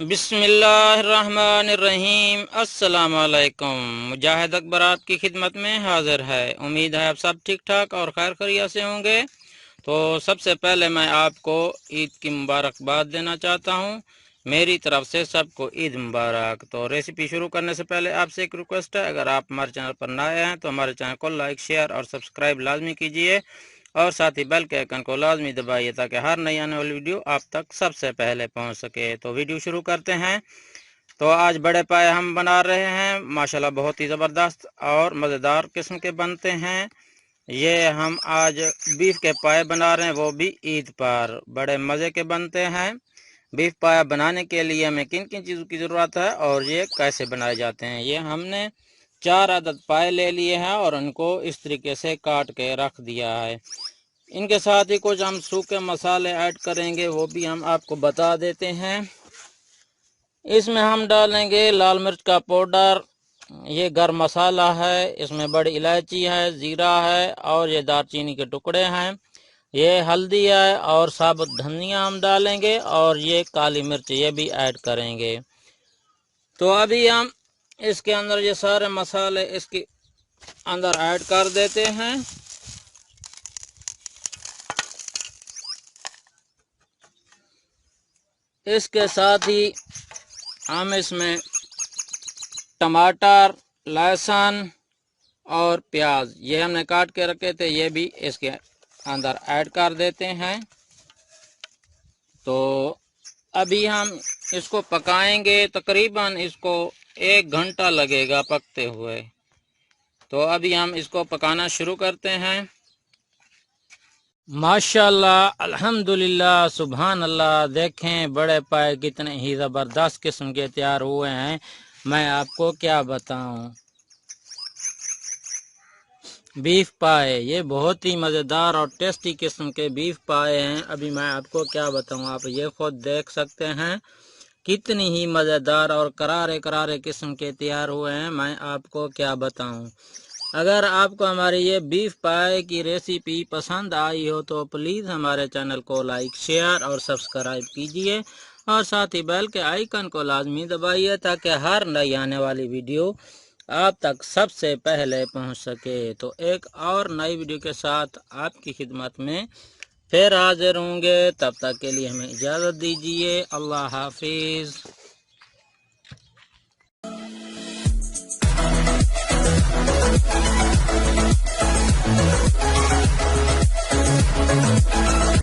बिस्मिल्लाहिर्रहमानिर्रहीम। अस्सलाम वालेकुम। मुजाहिद अकबर आपकी खिदमत में हाजिर है। उम्मीद है आप सब ठीक ठाक और खैर खैरियत से होंगे। तो सबसे पहले मैं आपको ईद की मुबारकबाद देना चाहता हूँ। मेरी तरफ से सबको ईद मुबारक। तो रेसिपी शुरू करने से पहले आपसे एक रिक्वेस्ट है, अगर आप हमारे चैनल पर नए हैं तो हमारे चैनल को लाइक शेयर और सब्सक्राइब लाजमी कीजिए और साथ ही बेल के आइकन को लाजमी दबाइए ताकि हर नई आने वाली वीडियो आप तक सबसे पहले पहुंच सके। तो वीडियो शुरू करते हैं। तो आज बड़े पाए हम बना रहे हैं, माशाल्लाह बहुत ही ज़बरदस्त और मज़ेदार किस्म के बनते हैं। ये हम आज बीफ के पाए बना रहे हैं, वो भी ईद पर। बड़े मज़े के बनते हैं। बीफ पाया बनाने के लिए हमें किन किन चीज़ों की ज़रूरत है और ये कैसे बनाए जाते हैं। ये हमने 4 अदद पाए ले लिए हैं और उनको इस तरीके से काट के रख दिया है। इनके साथ ही कुछ हम सूखे मसाले ऐड करेंगे, वो भी हम आपको बता देते हैं। इसमें हम डालेंगे लाल मिर्च का पाउडर, ये गरम मसाला है, इसमें बड़ी इलायची है, ज़ीरा है और ये दालचीनी के टुकड़े हैं, ये हल्दी है और साबुत धनिया हम डालेंगे और ये काली मिर्च ये भी ऐड करेंगे। तो अभी हम इसके अंदर ये सारे मसाले इसके अंदर ऐड कर देते हैं। इसके साथ ही हम इसमें टमाटर, लहसुन और प्याज ये हमने काट के रखे थे, ये भी इसके अंदर ऐड कर देते हैं। तो अभी हम इसको पकाएंगे, तकरीबन इसको 1 घंटा लगेगा पकते हुए। तो अभी हम इसको पकाना शुरू करते हैं। माशाल्लाह, अल्हम्दुलिल्लाह, सुभान अल्लाह। देखें बड़े पाए कितने ही ज़बरदस्त किस्म के तैयार हुए हैं, मैं आपको क्या बताऊं। बीफ पाए ये बहुत ही मज़ेदार और टेस्टी किस्म के बीफ पाए हैं। अभी मैं आपको क्या बताऊं, आप ये खुद देख सकते हैं कितनी ही मज़ेदार और करारे करारे किस्म के तैयार हुए हैं, मैं आपको क्या बताऊं। अगर आपको हमारी ये बीफ पाए की रेसिपी पसंद आई हो तो प्लीज़ हमारे चैनल को लाइक शेयर और सब्सक्राइब कीजिए और साथ ही बेल के आइकन को लाजमी दबाइए ताकि हर नई आने वाली वीडियो आप तक सबसे पहले पहुंच सके। तो एक और नई वीडियो के साथ आपकी खिदमत में फिर हाजिर होंगे। तब तक के लिए हमें इजाज़त दीजिए। अल्लाह हाफिज़।